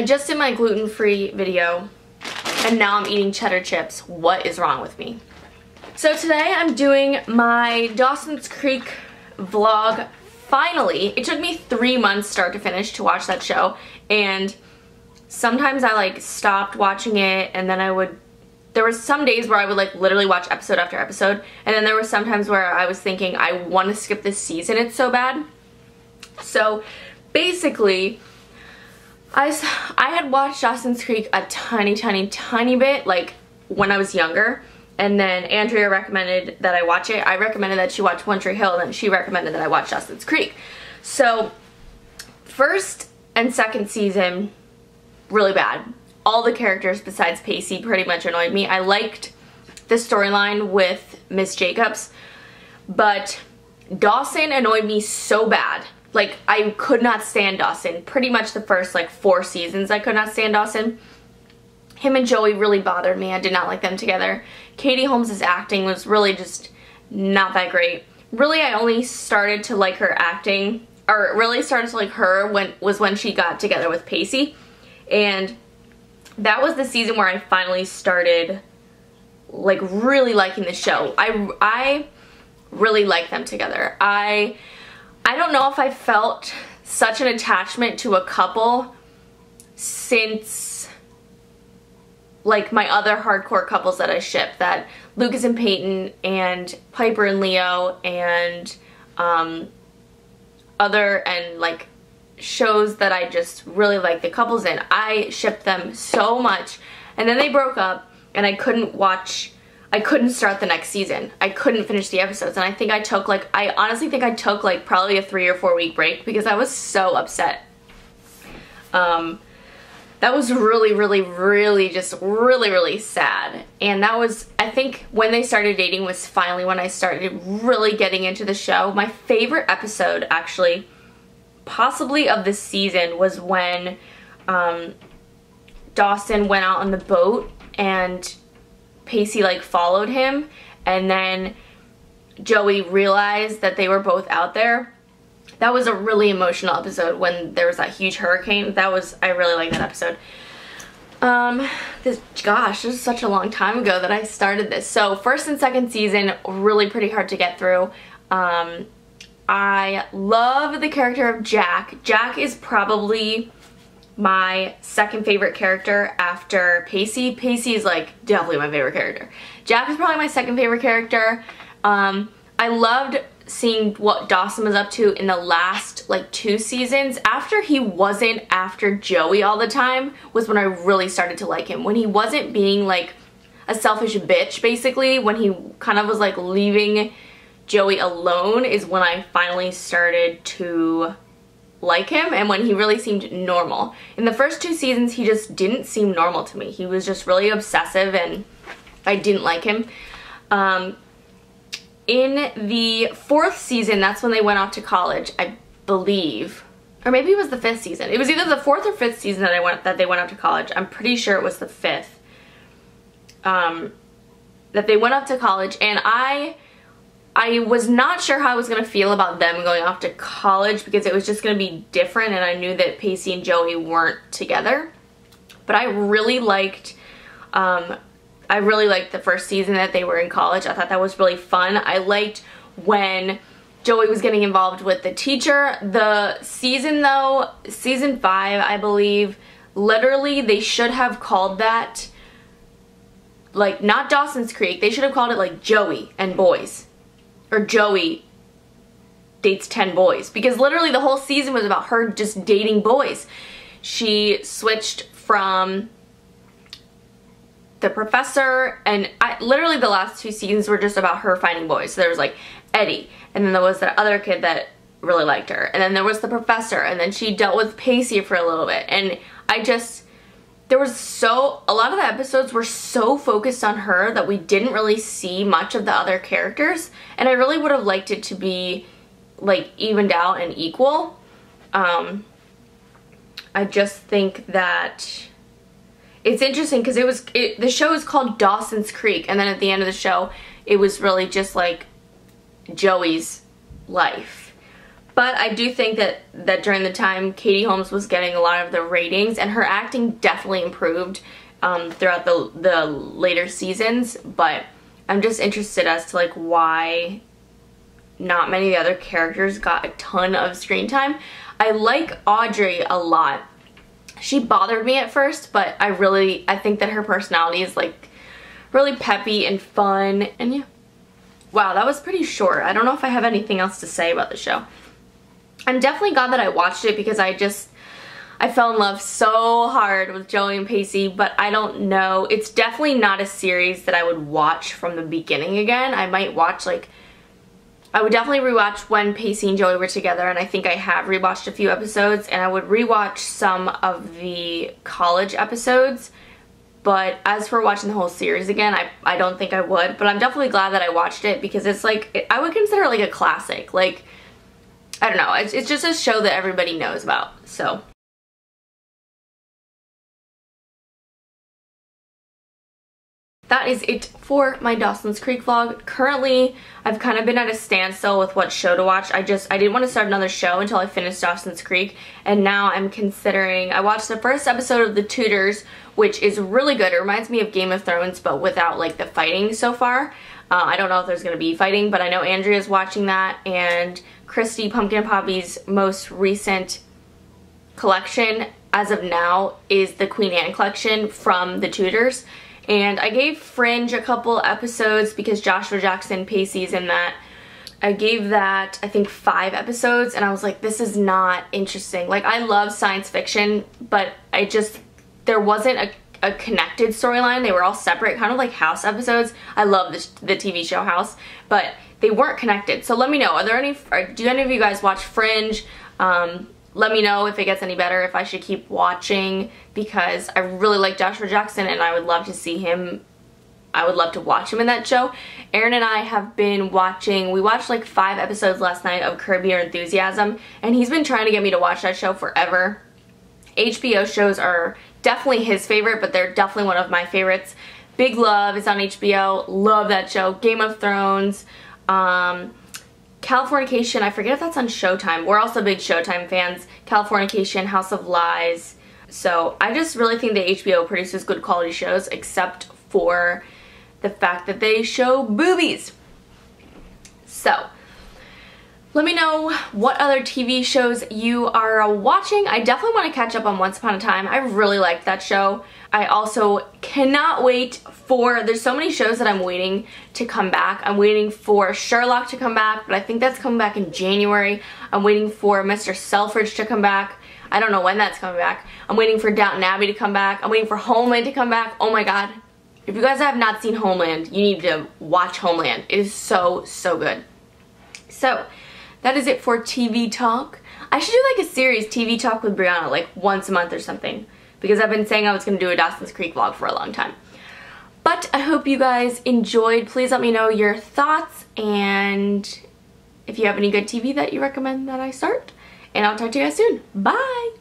I just did my gluten-free video and now I'm eating cheddar chips. What is wrong with me? So today I'm doing my Dawson's Creek vlog. Finally, it took me 3 months start to finish to watch that show, and sometimes I like stopped watching it, and then there were some days where I would like literally watch episode after episode, and then there were some times where I was thinking I want to skip this season, it's so bad. So basically I had watched Dawson's Creek a tiny bit, like when I was younger, and then Andrea recommended that I watch it. I recommended that she watch One Tree Hill, and then she recommended that I watch Dawson's Creek. So first and second season, really bad. All the characters besides Pacey pretty much annoyed me. I liked the storyline with Miss Jacobs, but Dawson annoyed me so bad. Like, I could not stand Dawson. Pretty much the first, like, 4 seasons I could not stand Dawson. Him and Joey really bothered me. I did not like them together. Katie Holmes' acting was really just not that great. Really, I only started to like her acting, or really started to like her when she got together with Pacey. And that was the season where I finally started, like, really liking the show. I really like them together. I don't know if I felt such an attachment to a couple since, like, my other hardcore couples that I ship, that Lucas and Peyton and Piper and Leo and like shows that I just really like the couples in. I shipped them so much, and then they broke up and I couldn't start the next season. I couldn't finish the episodes, and I honestly think I took like probably a 3 or 4 week break because I was so upset. That was really just really sad. And that was, I think when they started dating was finally when I started really getting into the show. My favorite episode, actually, possibly of this season, was when Dawson went out on the boat and Pacey like followed him, and then Joey realized that they were both out there. That was a really emotional episode when there was that huge hurricane. I really like that episode. Gosh, this is such a long time ago that I started this. So first and second season, really pretty hard to get through. I love the character of Jack. Jack is probably my second favorite character after Pacey. Pacey is like definitely my favorite character. Jack is probably my second favorite character. I loved seeing what Dawson was up to in the last like 2 seasons. After he wasn't after Joey all the time was when I really started to like him. When he wasn't being like a selfish bitch, basically, when he kind of was like leaving Joey alone, is when I finally started to like him, and when he really seemed normal. In the first 2 seasons, he just didn't seem normal to me. He was just really obsessive, and I didn't like him. In the 4th season, that's when they went off to college, I believe. Or maybe it was the 5th season. It was either the 4th or 5th season that they went off to college. I'm pretty sure it was the 5th. That they went off to college, and I was not sure how I was going to feel about them going off to college because it was just going to be different, and I knew that Pacey and Joey weren't together. But I really liked the first season that they were in college. I thought that was really fun. I liked when Joey was getting involved with the teacher. The season though, season 5, I believe, literally they should have called that, like, not Dawson's Creek. They should have called it like Joey and Boys. Or Joey dates 10 boys. Because literally the whole season was about her just dating boys. She switched from the professor, and literally the last 2 seasons were just about her finding boys. So there was like Eddie, and then there was that other kid that really liked her, and then there was the professor, and then she dealt with Pacey for a little bit. And there was a lot of the episodes were so focused on her that we didn't really see much of the other characters, and I really would have liked it to be like evened out and equal. I just think that it's interesting because the show is called Dawson's Creek, and then at the end of the show it was really just like Joey's life. But I do think that during the time Katie Holmes was getting a lot of the ratings, and her acting definitely improved throughout the later seasons, but I'm just interested as to like why not many of the other characters got a ton of screen time. I like Audrey a lot. She bothered me at first, but I think that her personality is like really peppy and fun, and yeah. Wow, that was pretty short. I don't know if I have anything else to say about the show. I'm definitely glad that I watched it because I fell in love so hard with Joey and Pacey, but I don't know. It's definitely not a series that I would watch from the beginning again. I might watch I would definitely rewatch when Pacey and Joey were together, and I think I have rewatched a few episodes, and I would rewatch some of the college episodes, but as for watching the whole series again, I don't think I would, but I'm definitely glad that I watched it because it's like, I would consider it like a classic. Like, I don't know, it's just a show that everybody knows about, so. That is it for my Dawson's Creek vlog. Currently, I've kind of been at a standstill with what show to watch. I didn't want to start another show until I finished Dawson's Creek, and now I'm considering, I watched the first episode of The Tudors, which is really good. It reminds me of Game of Thrones, but without like the fighting so far. I don't know if there's going to be fighting, but I know Andrea's watching that, and Christy Pumpkin Poppy's most recent collection, as of now, is the Queen Anne collection from The Tudors. And I gave Fringe a couple episodes because Joshua Jackson Pacey's in that. I gave that, I think, 5 episodes, and I was like, this is not interesting. Like, I love science fiction, but there wasn't a connected storyline. They were all separate, kind of like House episodes. I love the TV show House, but they weren't connected. So let me know, do any of you guys watch Fringe? Let me know if it gets any better, if I should keep watching, because I really like Joshua Jackson and I would love to see him. I would love to watch him in that show. Aaron and I have been watching, we watched like 5 episodes last night of Curb Your Enthusiasm, and he's been trying to get me to watch that show forever. HBO shows are definitely his favorite, but they're definitely one of my favorites. Big Love is on HBO, love that show. Game of Thrones, Californication, I forget if that's on Showtime. We're also big Showtime fans. Californication, House of Lies. So I just really think that HBO produces good quality shows, except for the fact that they show boobies. So let me know what other TV shows you are watching. I definitely want to catch up on Once Upon a Time. I really liked that show. I also cannot wait for, there's so many shows that I'm waiting to come back. I'm waiting for Sherlock to come back, but I think that's coming back in January. I'm waiting for Mr. Selfridge to come back. I don't know when that's coming back. I'm waiting for Downton Abbey to come back. I'm waiting for Homeland to come back. Oh my god. If you guys have not seen Homeland, you need to watch Homeland. It is so, so good. So, that is it for TV talk. I should do like a series, TV talk with Brianna, like once a month or something, because I've been saying I was going to do a Dawson's Creek vlog for a long time. But I hope you guys enjoyed. Please let me know your thoughts, and if you have any good TV that you recommend that I start. And I'll talk to you guys soon. Bye!